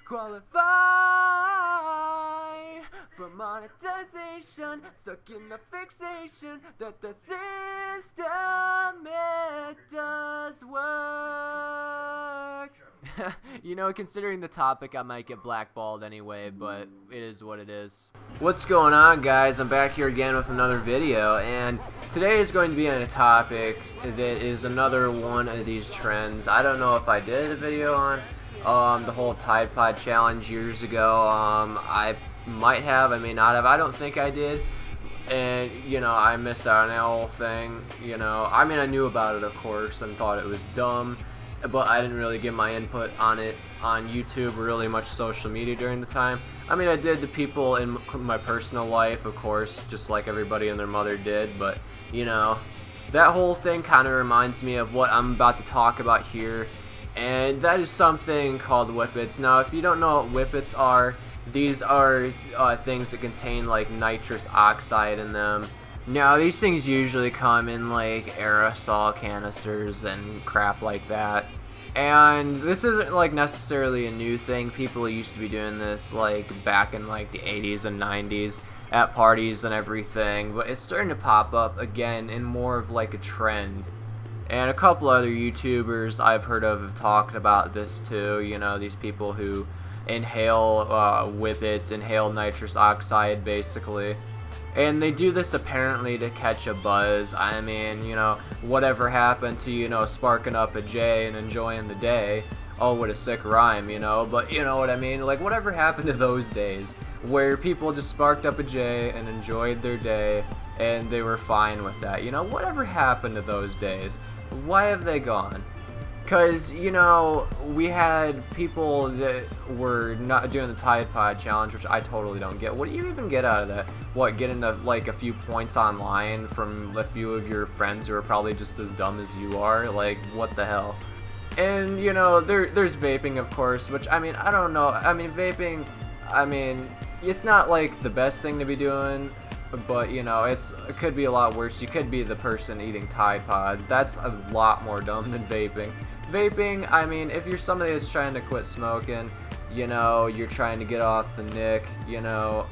qualify for monetization, stuck in the fixation that the system, it does work. You know, considering the topic, I might get blackballed anyway, but it is what it is. What's going on, guys? I'm back here again with another video, and today is going to be on a topic that is another one of these trends. I don't know if I did a video on the whole Tide Pod challenge years ago. I might have, I may not have. I don't think I did, and you know, I missed out on that whole thing. You know, I mean, I knew about it, of course, and thought it was dumb, but I didn't really give my input on it on YouTube or really much social media during the time. I mean, I did to people in my personal life, of course, just like everybody and their mother did, but you know, that whole thing kind of reminds me of what I'm about to talk about here, and that is something called Whippets. Now, if you don't know what Whippets are, these are things that contain like nitrous oxide in them. Now, these things usually come in like aerosol canisters and crap like that. And this isn't like necessarily a new thing. People used to be doing this like back in like the 80s and 90s at parties and everything, but it's starting to pop up again in more of like a trend. And a couple other YouTubers I've heard of have talked about this too. You know, these people who inhale Whippets, inhale nitrous oxide basically. And they do this apparently to catch a buzz. I mean, you know, whatever happened to, you know, sparking up a J and enjoying the day? Oh, what a sick rhyme, you know, but you know what I mean? Like, whatever happened to those days where people just sparked up a J and enjoyed their day and they were fine with that? You know, whatever happened to those days? Why have they gone? Because, you know, we had people that were not doing the Tide Pod challenge, which I totally don't get. What do you even get out of that? What, getting like a few points online from a few of your friends who are probably just as dumb as you are? Like, what the hell? And, you know, there's vaping, of course, which, I mean, I don't know. I mean, vaping, I mean, it's not like the best thing to be doing, but you know, it could be a lot worse. You could be the person eating Tide Pods. That's a lot more dumb than vaping. Vaping, I mean, if you're somebody that's trying to quit smoking, you know, you're trying to get off the nick, you know,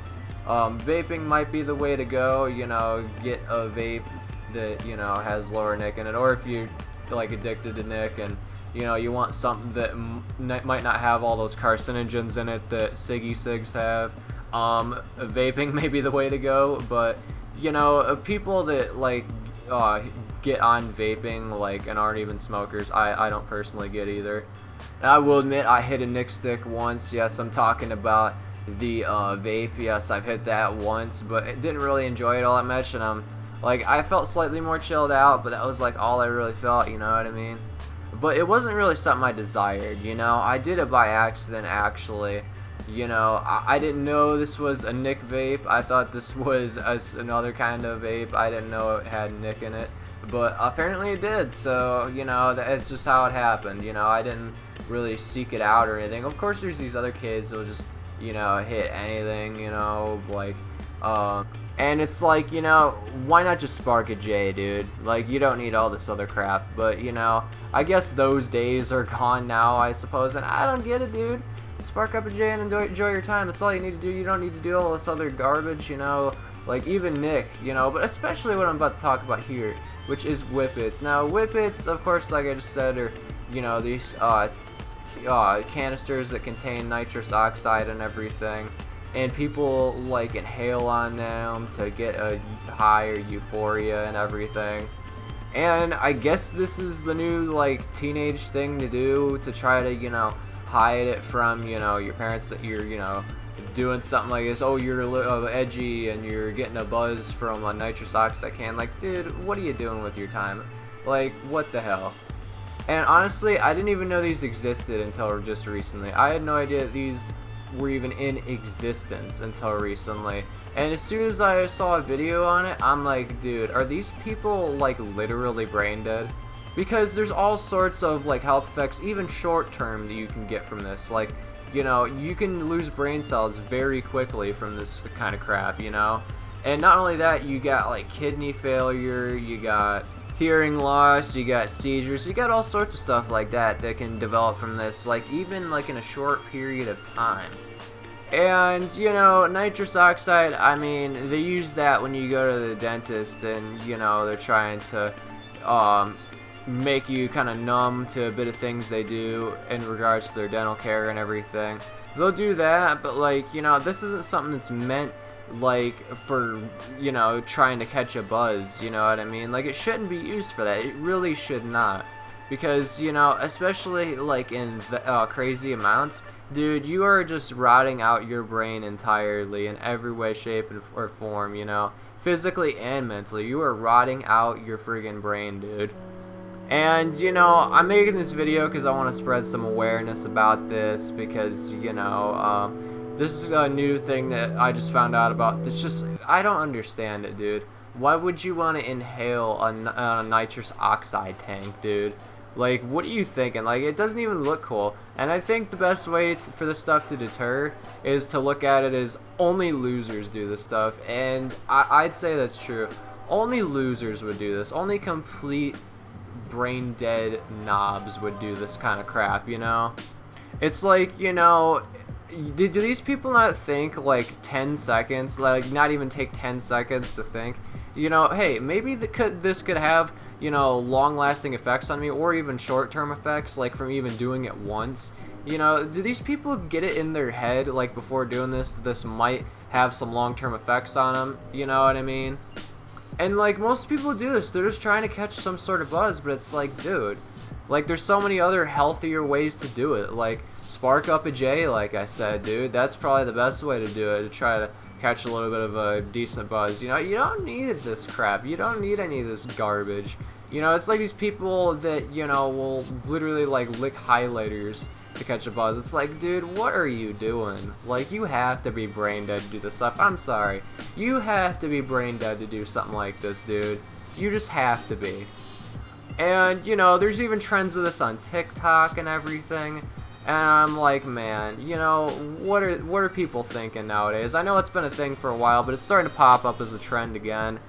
vaping might be the way to go. You know, get a vape that, you know, has lower nick in it, or if you're like addicted to nick and you know, you want something that might not have all those carcinogens in it that cigs have, vaping may be the way to go. But you know, people that like get on vaping like and aren't even smokers, I don't personally get either. And I will admit, I hit a nick stick once. Yes, I'm talking about the vape. Yes, I've hit that once, but I didn't really enjoy it all that much, and like, I felt slightly more chilled out, but that was like all I really felt, you know what I mean? But it wasn't really something I desired, you know. I did it by accident, actually. You know, I didn't know this was a nick vape. I thought this was another kind of vape. I didn't know it had nick in it, but apparently it did. So, you know, that's just how it happened. You know, I didn't really seek it out or anything. Of course, there's these other kids who'll just, you know, hit anything, you know, like, and it's like, you know, why not just spark a J, dude? Like, you don't need all this other crap. But, you know, I guess those days are gone now, I suppose. And I don't get it, dude. Spark up a J and enjoy your time. That's all you need to do. You don't need to do all this other garbage, you know. Like, even nick, you know. But especially what I'm about to talk about here, which is Whippets. Now, Whippets, of course, like I just said, are, you know, these canisters that contain nitrous oxide and everything. And people like inhale on them to get a higher euphoria and everything. And I guess this is the new like teenage thing to do, to try to, you know, hide it from, you know, your parents that you're, you know, doing something like this. Oh, you're edgy and you're getting a buzz from a nitrous oxide can. Like, dude, what are you doing with your time? Like, what the hell? And honestly, I didn't even know these existed until just recently. I had no idea that these were even in existence until recently. And as soon as I saw a video on it, I'm like, dude, are these people like literally brain dead? Because there's all sorts of like health effects, even short term, that you can get from this. Like, you know, you can lose brain cells very quickly from this kind of crap, you know. And not only that, you got like kidney failure, you got hearing loss, you got seizures, you got all sorts of stuff like that that can develop from this, like even like in a short period of time. And you know, nitrous oxide, I mean, they use that when you go to the dentist and you know they're trying to make you kind of numb to a bit of things they do in regards to their dental care and everything. They'll do that, but like, you know, this isn't something that's meant like for, you know, trying to catch a buzz, you know what I mean? Like, it shouldn't be used for that. It really should not, because, you know, especially like in crazy amounts, dude, you are just rotting out your brain entirely in every way, shape, or form, you know, physically and mentally. You are rotting out your friggin' brain, dude. And, you know, I'm making this video because I want to spread some awareness about this, because, you know, this is a new thing that I just found out about. It's just, I don't understand it, dude. Why would you want to inhale a nitrous oxide tank, dude? Like, what are you thinking? Like, it doesn't even look cool. And I think the best way for this stuff to deter is to look at it as only losers do this stuff. And I'd say that's true. Only losers would do this. Only complete brain dead knobs would do this kind of crap, you know? It's like, you know, do these people not think like 10 seconds, like not even take 10 seconds to think, you know, hey, maybe this could have, you know, long-lasting effects on me, or even short-term effects, like from even doing it once. You know, do these people get it in their head, like before doing this might have some long-term effects on them, you know what I mean? And like, most people do this, they're just trying to catch some sort of buzz, but it's like, dude, like there's so many other healthier ways to do it. Like, spark up a J, like I said, dude. That's probably the best way to do it, to try to catch a little bit of a decent buzz. You know, you don't need this crap. You don't need any of this garbage. You know, it's like these people that, you know, will literally like lick highlighters to catch a buzz. It's like, dude, what are you doing? Like, you have to be brain dead to do this stuff. I'm sorry. You have to be brain dead to do something like this, dude. You just have to be. And, you know, there's even trends of this on TikTok and everything. And I'm like, man, you know, what are people thinking nowadays? I know it's been a thing for a while, but it's starting to pop up as a trend again.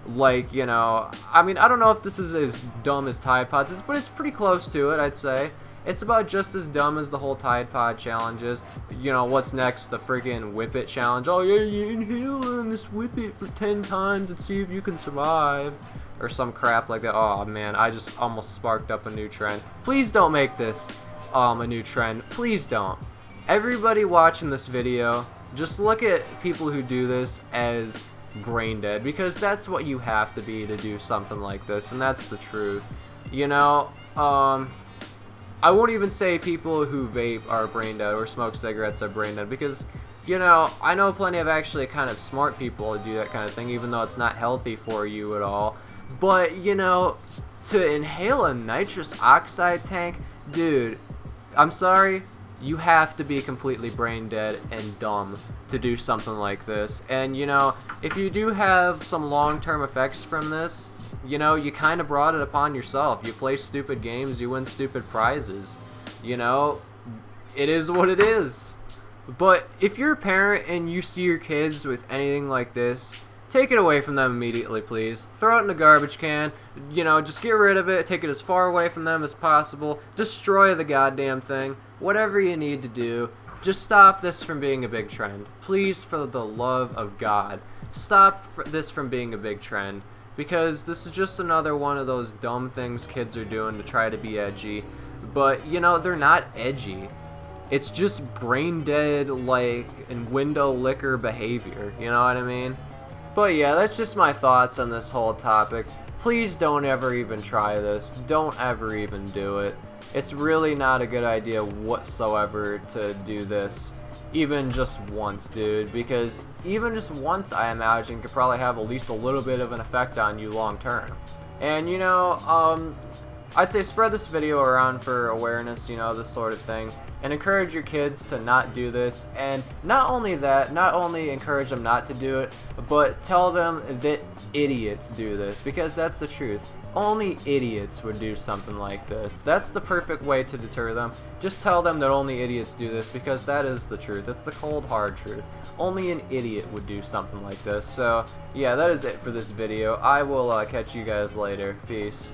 Like, you know, I mean, I don't know if this is as dumb as Tide Pods, but it's pretty close to it, I'd say. It's about just as dumb as the whole Tide Pod challenge is. You know, what's next? The friggin' Whippet challenge. Oh, yeah, you inhale on this Whippet for 10 times and see if you can survive. Or some crap like that. Oh, man, I just almost sparked up a new trend. Please don't make this a new trend. Please don't. Everybody watching this video, just look at people who do this as brain dead, because that's what you have to be to do something like this, and that's the truth. You know, I won't even say people who vape are brain dead or smoke cigarettes are brain dead, because, you know, I know plenty of actually kind of smart people who do that kind of thing, even though it's not healthy for you at all. But, you know, to inhale a nitrous oxide tank, dude, I'm sorry, you have to be completely brain dead and dumb to do something like this. And, you know, if you do have some long-term effects from this, you know, you kind of brought it upon yourself. You play stupid games, you win stupid prizes. You know, it is what it is. But if you're a parent and you see your kids with anything like this, take it away from them immediately, please. Throw it in the garbage can. You know, just get rid of it. Take it as far away from them as possible. Destroy the goddamn thing. Whatever you need to do. Just stop this from being a big trend. Please, for the love of God, stop this from being a big trend. Because this is just another one of those dumb things kids are doing to try to be edgy. But, you know, they're not edgy. It's just brain dead, like, and window licker behavior. You know what I mean? But yeah, that's just my thoughts on this whole topic. Please don't ever even try this. Don't ever even do it. It's really not a good idea whatsoever to do this. Even just once, dude. Because even just once, I imagine, could probably have at least a little bit of an effect on you long term. And, you know, I'd say spread this video around for awareness, you know, this sort of thing, and encourage your kids to not do this. And not only that, not only encourage them not to do it, but tell them that idiots do this, because that's the truth. Only idiots would do something like this. That's the perfect way to deter them. Just tell them that only idiots do this, because that is the truth. It's the cold hard truth. Only an idiot would do something like this. So yeah, that is it for this video. I will catch you guys later. Peace.